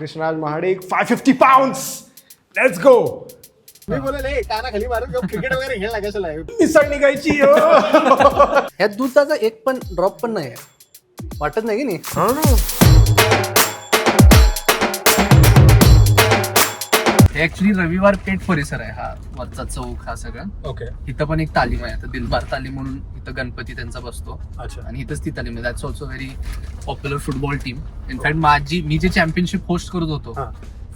Krishnaraj Mahadik 550 pounds. Let's go. मी बोलले काना खाली मारून क्रिकेट वगैरे खेळ लागायचं आहे. मिसळ निघायची. ह्यात दुधाचा एक पण ड्रॉप पण नाही वाटत नाही की नाही. ऍक्च्युली रविवार पेठ परिसर आहे हा वरचा चौक हा सगळा. ओके. इथं पण एक तालीम आहे. आता दिलबार तालीम म्हणून इथं गणपती त्यांचा बसतो. अच्छा. आणि इथंच ती तालीम आहे. That's also very popular football team. In fact मी जे चॅम्पियनशिप होस्ट करत होतो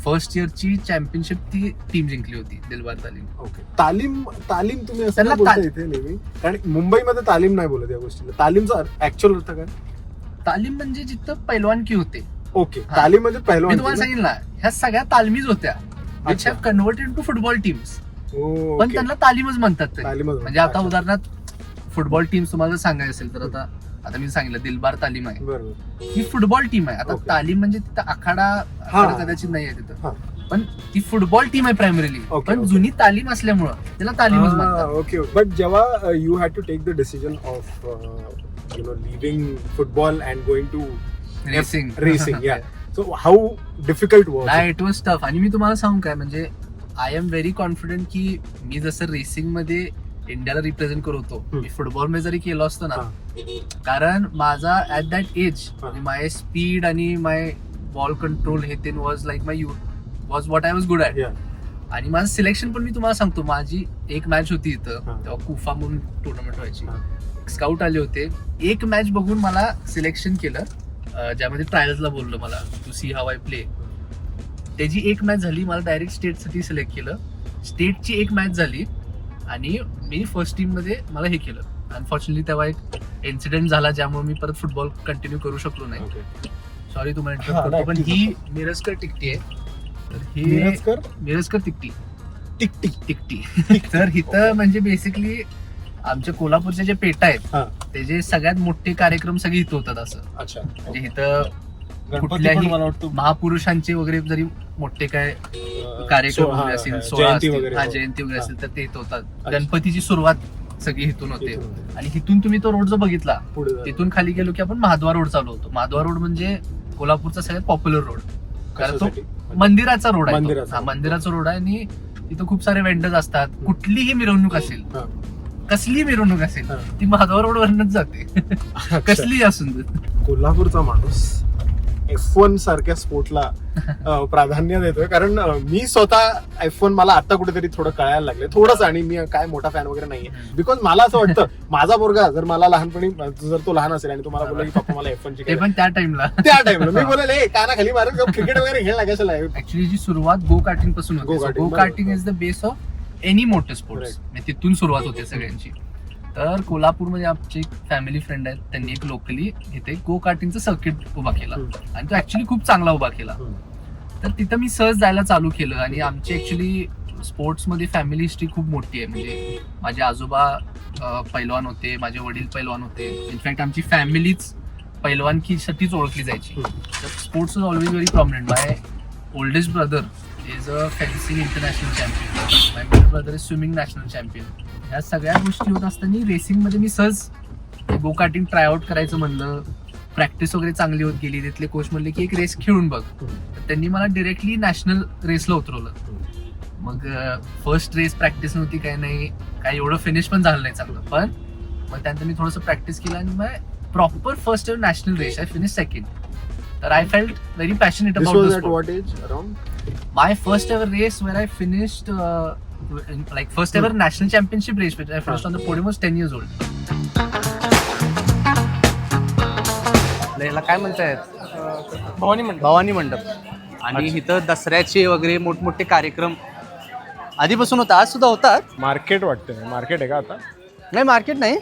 फर्स्ट इयरची चॅम्पियनशिप ती टीम जिंकली होती दिलबार तालीम. ओके. तालीम तुम्ही असं नाही बोलता इथे नेहमी, कारण मुंबईमध्ये तालीम नाही बोलत या गोष्टीला. तालीमचा ऍक्च्युअल अर्थ काय? तालीम म्हणजे जिथं पैलवानकी होते. ओके. तालीम म्हणजे मी पहिलवान. तुम्हाला सांगितलं ना ह्या सगळ्या तालमीच होत्या which have converted to football teams. पण त्यांना तालीमच म्हणतात ते. म्हणजे आता उदाहरणार्थ फुटबॉल टीम तुम्हाला सांगायचं असेल तर आता मी सांगितलं दिलबार तालीम आहे ही फुटबॉल टीम आहे. आता तालीम म्हणजे तिथं आखाडा कदाचित नाही आहे तिथं, पण ती फुटबॉल टीम आहे प्रायमरीली. पण जुनी तालीम असल्यामुळं त्याला तालीमच म्हणतात. ओके. बट जेव्हा you had to take the decision of leaving football and going to racing या, so how difficult was it was tough. आणि मी तुम्हाला सांगू काय, म्हणजे आय एम व्हेरी कॉन्फिडंट की मी जसं रेसिंग मध्ये इंडियाला रिप्रेझेंट करतो, मी फुटबॉल मध्ये जरी केलं असतं ना, कारण माझा at that age my speed आणि माय बॉल कंट्रोल हे ते was like my was what I was good at. आणि माझं सिलेक्शन पण मी तुम्हाला सांगतो, माझी एक मॅच होती इथं तेव्हा कुफा म्हणून टुर्नामेंट व्हायची. स्काउट आले होते, एक मॅच बघून मला सिलेक्शन केलं, ज्यामध्ये ट्रायल्सला बोललो मला to see how I play. त्याची एक मॅच झाली, मला डायरेक्ट स्टेटसाठी सिलेक्ट केलं. स्टेटची एक मॅच झाली आणि मी फर्स्ट टीम मध्ये मला हे केलं. अनफॉर्च्युनेटली तेव्हा एक इन्सिडेंट झाला ज्यामुळे मी परत फुटबॉल कंटिन्यू करू शकलो नाही. सॉरी तुम्हाला इंटरप्ट करतो, पण ही मिरजकर तिकटी आहे. तर ही मिरजकर तिकटी. तर इथं म्हणजे बेसिकली आमच्या कोल्हापूरचे जे पेटा आहेत त्याचे सगळ्यात मोठे कार्यक्रम सगळे इथं होतात. असं म्हणजे इथं कुठल्याही महापुरुषांचे वगैरे जरी मोठे काय कार्यक्रम वगैरे असेल, सोहळा जयंती वगैरे असेल तर ते इथं होतात. गणपतीची सुरुवात सगळी इथून होते. आणि इथून तुम्ही तो रोड जो बघितला तिथून खाली गेलो की आपण महाद्वार रोड चालू होतो. महाद्वार रोड म्हणजे कोल्हापूरचा सगळ्यात पॉप्युलर रोड, कारण तो मंदिराचा रोड आहे. मंदिराचा रोड आहे आणि तिथं खूप सारे वेंडर्स असतात. कुठलीही मिरवणूक असेल, कसली मिरवणूक असेल ती महाद्वार रोड वरनच जाते. कसली असून कोल्हापूरचा माणूस F1 सारख्या स्पोर्टला प्राधान्य देतोय, कारण मी स्वतः F1 मला आता कुठेतरी थोडं कळायला लागले थोडंच. आणि मी काय मोठा फॅन वगैरे नाहीये, बिकॉज मला असं वाटतं माझा पोरगा जर मला लहानपणी जर तो लहान असेल आणि तुम्हाला बोलला की पप्पा मला F1 ची, पण त्या टाइमला मी बोलले काना खाली मारून क्रिकेट वगैरे खेळ लागायचं आहे. ऍक्च्युली जी सुरुवात गो कार्टिंग पासून होते. Go karting is the base of any motor sports. तिथून सुरुवात होते सगळ्यांची. तर कोल्हापूरमध्ये आमची एक फॅमिली फ्रेंड आहेत, त्यांनी एक लोकली इथे गो कार्टिंगचं सर्किट उभा केला आणि तो ऍक्च्युली खूप चांगला उभा केला. तर तिथं मी सहज जायला चालू केलं. आणि आमची ऍक्च्युली स्पोर्ट्समध्ये फॅमिली हिस्ट्री खूप मोठी आहे. म्हणजे माझे आजोबा पैलवान होते, माझे वडील पैलवान होते. इनफॅक्ट आमची फॅमिलीच पैलवानकीसाठीच ओळखली जायची. तर sports is always very prominent. My oldest brother is a fencing international champion, my middle brother is swimming national champion. ह्या सगळ्या गोष्टी होत असताना रेसिंगमध्ये मी सहज गो कार्टिंग ट्रायआउट करायचं म्हणलं. प्रॅक्टिस वगैरे चांगली होत गेली. तिथले कोच म्हणले की एक रेस खेळून बघ. त्यांनी मला डिरेक्टली नॅशनल रेसला उतरवलं. मग फर्स्ट रेस प्रॅक्टिस नव्हती, काय नाही, काय एवढं फिनिश पण झालं नाही चांगलं. पण मग त्यानंतर मी थोडंसं प्रॅक्टिस केलं आणि मग proper first ever national race I finish second. तर I felt very passionate about the sport. My first ever race where I finished like first ever national championship race which I finished on the podium was 10 years old. याला काय म्हणतायत? भवानी मंडप. आणि इथं दसऱ्याचे वगैरे मोठमोठे कार्यक्रम आधीपासून होता, आज सुद्धा होतात. मार्केट वाटतं, मार्केट आहे का आता? नाही, मार्केट नाही,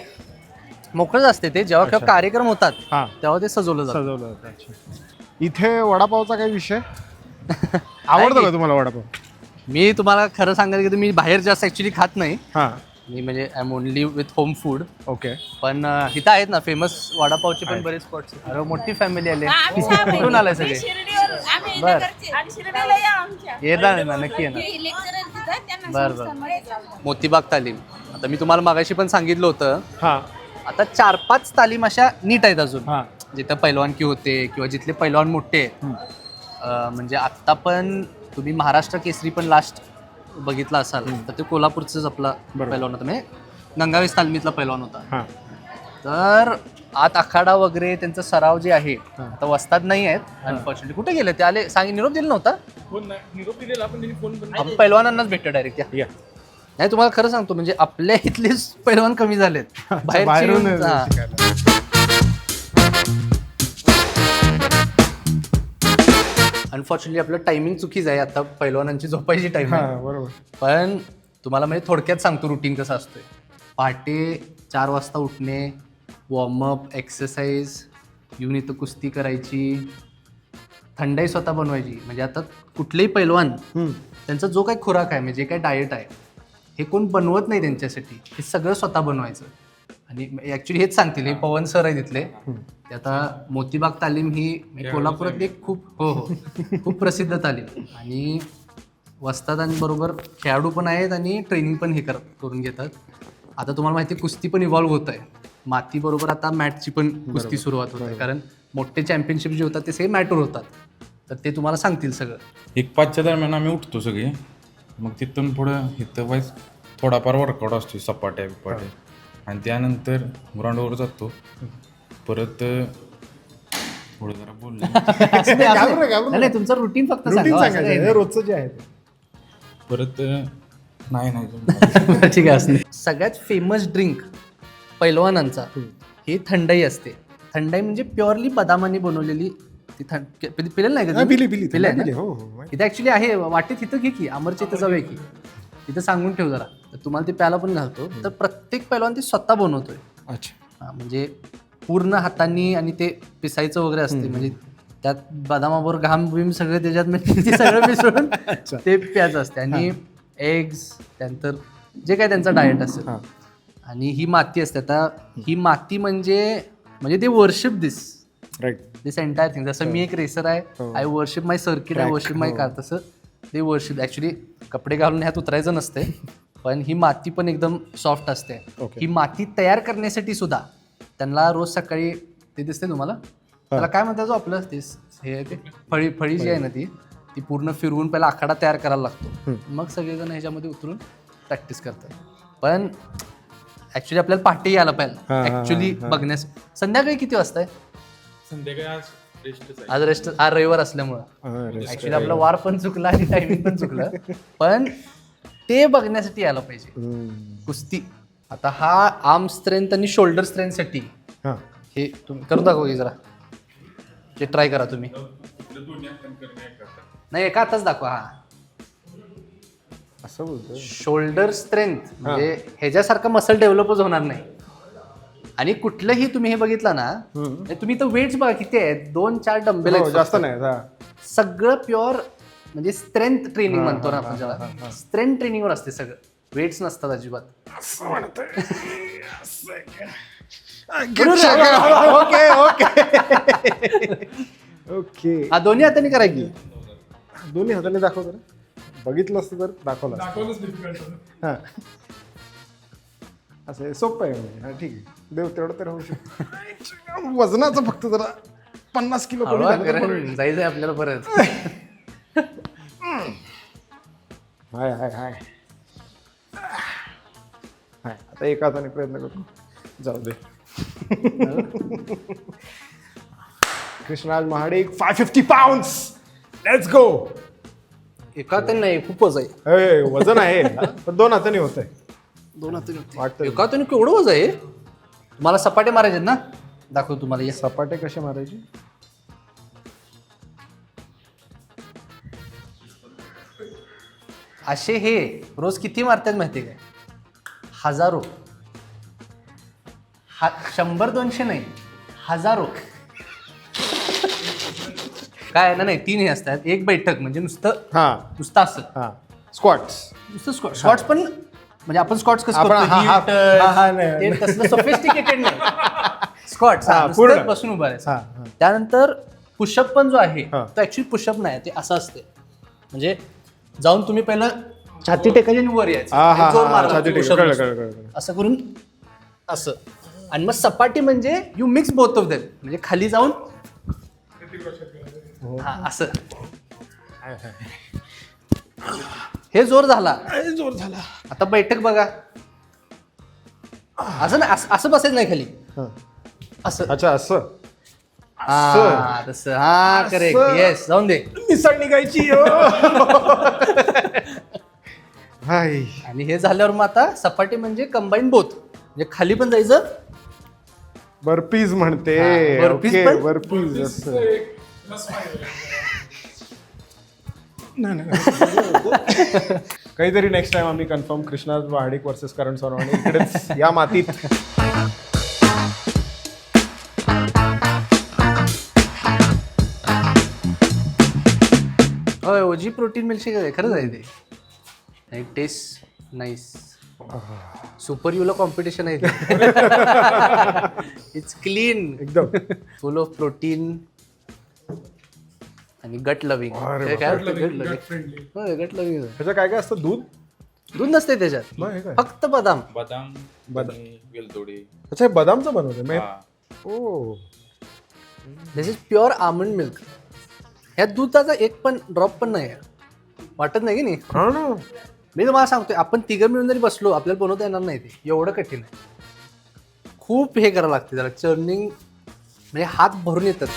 मोकळंच असते ते. जेव्हा केव्हा कार्यक्रम होतात तेव्हा ते सजवलं जातं. इथे वडापावचा काही विषय आवडतो का तुम्हाला वडापाव? मी तुम्हाला खरं सांगायचं की मी बाहेर जास्त ऍक्च्युली खात नाही. मी म्हणजे I am only with home food. Okay. पण इथं आहेत ना फेमस वडापावचे पण बरेच स्पॉट्स. अरे मोठी फॅमिली आली. कुठून आलाय सगळे? बर, येणार ना, नक्की येणार. बर. मोतीबाग तालीम. आता मी तुम्हाला मागाशी पण सांगितलं होतं, आता 4-5 तालीम अशा नीट आहेत अजून, जिथं पैलवानकी होते किंवा जिथले पैलवान मोठे. म्हणजे आत्ता पण तुम्ही महाराष्ट्र केसरी पण लास्ट बघितला असाल तर ते कोल्हापूरचंच आपला पैलवान होता, म्हणजे गंगावेस तालमीतला पैलवान होता. तर आत आखाडा वगैरे त्यांचा सराव जे आहे आता वस्ताद नाही आहेत अनफॉर्च्युनेटली. कुठे गेले ते? आले निरोप दिला नव्हता आपण पैलवानांनाच भेटतो डायरेक्ट त्या. नाही तुम्हाला खरं सांगतो म्हणजे आपल्या इथलेच पैलवान कमी झालेत बाहेरून. अनफॉर्च्युनेटली आपलं टायमिंग चुकीच आहे, आता पैलवानांची झोपायची टाइम आहे. बरोबर. पण तुम्हाला म्हणजे थोडक्यात सांगतो रुटीन कसं असतोय. पहाटे 4 वाजता उठणे, वॉर्मअप, एक्सरसाइज, येऊन इथं कुस्ती करायची, थंडाई स्वतः बनवायची. म्हणजे आता कुठलेही पैलवान त्यांचा जो काही खुराक आहे म्हणजे जे काही डाएट आहे हे कोण बनवत नाही त्यांच्यासाठी, हे सगळं स्वतः बनवायचं. आणि ॲक्च्युली हेच सांगतील, हे पवन सर आहे तिथले. ते आता मोतीबाग तालीम ही कोल्हापुरातली एक खूप प्रसिद्ध तालीम. आणि वस्तादांबरोबर खेळाडू पण आहेत आणि ट्रेनिंग पण हे करून घेतात. आता तुम्हाला माहिती आहे कुस्ती पण इव्हॉल्व्ह होत आहे. मातीबरोबर आता मॅटची पण कुस्ती सुरुवात होत आहे, कारण मोठे चॅम्पियनशिप जे होतात ते सगळे मॅटवर होतात. तर ते तुम्हाला सांगतील सगळं. 1-5च्या दरम्यान आम्ही उठतो सगळे, मग तिथून पुढं इथं वाईज थोडाफार वर्कआउट असतो, सपाट्या बिपाट्या, आणि त्यानंतर ग्राउंडवर जातो. परत थोडं जरा बोललो नाही तुमचं रुटीन फक्त रोजचं जे आहे परत नाही ठीक आहे असं. सगळ्यात फेमस ड्रिंक पैलवानांचा ही थंडाई असते. थंडाई म्हणजे प्युअरली बदामाने बनवलेली ती पिलेलं नाही का? पिले ना इथे ऍक्च्युली आहे वाटेत. इथं घे की अमरच्या इथं जाऊया की, तिथं सांगून ठेव जरा, तर तुम्हाला ते प्यायला पण घालतो. तर प्रत्येक पैलवान ते स्वतः बनवतोय. अच्छा. म्हणजे पूर्ण हातांनी, आणि ते पिसायचं वगैरे असते. म्हणजे त्यात बदामाबरोबर घाम बिम सगळं त्याच्यात ते सगळं मिसळून ते प्यायचं असते. आणि एग्स, त्यानंतर जे काय त्यांचा डाएट असेल. आणि ही माती असते. आता ही माती म्हणजे ते वर्शिप दिस एंटायर थिंग. जसं मी एक रेसर आहे, I worship my circuit, I worship my car, तसं ते वर्शिप. ॲक्च्युली कपडे घालून ह्यात उतरायचं नसते, पण ही माती पण एकदम सॉफ्ट असते. ही माती तयार करण्यासाठी सुद्धा त्यांना रोज सकाळी ते दिसते तुम्हाला, त्याला काय म्हणतात जो आपलं हे ते फळी जी आहे ना ती पूर्ण फिरवून पहिला आखाडा तयार करायला लागतो. मग सगळेजण ह्याच्यामध्ये उतरून प्रॅक्टिस करतात. पण ॲक्च्युली आपल्याला पहाटे यायला पाहिजे ॲक्च्युली बघण्यास. संध्याकाळी किती वाजता आहे? संध्याकाळी आज रेस्ट, आज रविवार असल्यामुळं ॲक्च्युली आपला वार पण चुकला आणि टायमिंग पण चुकलं. पण ते बघण्यासाठी यायला पाहिजे कुस्ती. आता हा आर्म स्ट्रेंथ आणि शोल्डर स्ट्रेंथसाठी हे तुम्ही करून दाखवा की जरा, ते ट्राय करा तुम्ही. नाही एका हाताच दाखवा. हा असं बोलतो. शोल्डर स्ट्रेंथ म्हणजे ह्याच्यासारखं मसल डेव्हलपच होणार नाही. आणि कुठलंही तुम्ही हे बघितलं ना, तुम्ही तर वेट्स बघा किती आहेत, 2-4 डंबेल आहेत, जास्त नाही. सगळं प्युअर म्हणजे स्ट्रेंथ ट्रेनिंग म्हणतो ना आपण ज्याला, स्ट्रेंथ ट्रेनिंगवर असते सगळं, वेट्स नसतात अजिबात. ओके. हा दोन्ही हाताने करायची. दोन्ही हाताने दाखव जरा. बघितलं असतं तर दाखवलं. हा असं सोपं आहे म्हणजे. हा ठीक आहे, देव तेवढं तर होऊ शकतो. वजनाचं फक्त जरा 50 किलो जायचंय आपल्याला परत. हाय हाय हाय हाय. आता एका हाताने प्रयत्न करतो. जाऊ दे. Krishnaraj Mahadik 550 pounds. Let's go. एका हाताने नाही, खूपच आहे. वजन आहे पण 2 हाताने होत आहे. 2 हाताने वाटतं. एका हाताने केवढं वजन आहे. तुम्हाला सपाटे मारायचे ना, दाखव तुम्हाला. या सपाटे कसे मारायचे? असे हे रोज किती मारतात माहिती काय? हजारो. 100-200 नाही, हजारो. काय ना, नाही 3 हे असतात. एक बैठक म्हणजे नुसतं असं स्क्वॉट्स. नुसतं स्क्वॉट्स पण म्हणजे आपण स्क्वॉट्स कसं सोफिस्टिकेटेड नाही. स्क्वॉट्स बसून उभा राहायचं. त्यानंतर पुशअप पण जो आहे तो ऍक्च्युली पुशअप नाही, ते असं असते. म्हणजे जाऊन तुम्ही पहिलं छाती टेकायची आणि वर यायचं, जोर मारायचा असं करून असं. आणि मग सपाटी म्हणजे you mix both of them, म्हणजे खाली जाऊन हा असं हे जोर झाला. जोर झाला. आता बैठक बघा. असं ना असं बसायचं नाही खाली. असं. अच्छा असं. हा तसं. हा करेक्ट. येस जाऊन दे. मिसळ निघायची. हाय. आणि हे झाल्यावर मग आता सपाटी म्हणजे कंबाईन बोथ, म्हणजे खाली पण जायचं. बर्पीज म्हणते. हा, burpees ओके, पण? बर्पीज असं. नाही. काहीतरी नेक्स्ट टाइम आम्ही कन्फर्म कृष्णा वहाडिक वर्सेस करण सोनवणे इकडेच या मातीत. होय ओजी प्रोटीन मिल्कशेक आहे खरंच आहे ते. नाही टेस्ट नाईस. सुपर युला कॉम्पिटिशन आहे ते. इट्स क्लीन एकदम फुल ऑफ प्रोटीन आणि गट लविंग. अरे काय गट लविंग. गट लविंग. ह्याचं काय काय असतं? दूध नसते त्याच्यात, मग हे काय? फक्त बदाम. बदाम बदाम. वेलदोडी. अच्छा हे बदामचं बनवते मग. हा. ओ दिस इज प्युअर आमंड मिल्क. ह्यात दुधाचा एक पण ड्रॉप पण नाही आहे. वाटत नाही की नाही. हा ना. मी तुम्हाला सांगतोय, आपण तिघं मिळून जरी बसलो आपल्याला बनवता येणार नाही. ते एवढं कठीण आहे. खूप हे करावं लागते त्याला. चर्निंग म्हणजे हात भरून येतात.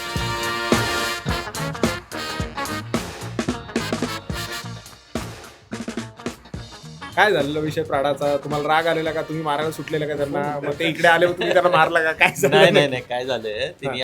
काय झालेला विषय प्राडाचा? तुम्हाला राग आलेला का? तुम्ही मारायला सुटलेला का त्यांना? मग ते इकडे आले तुम्ही त्यांना मारला का? काय झालं? नाही काय झालंय, तिने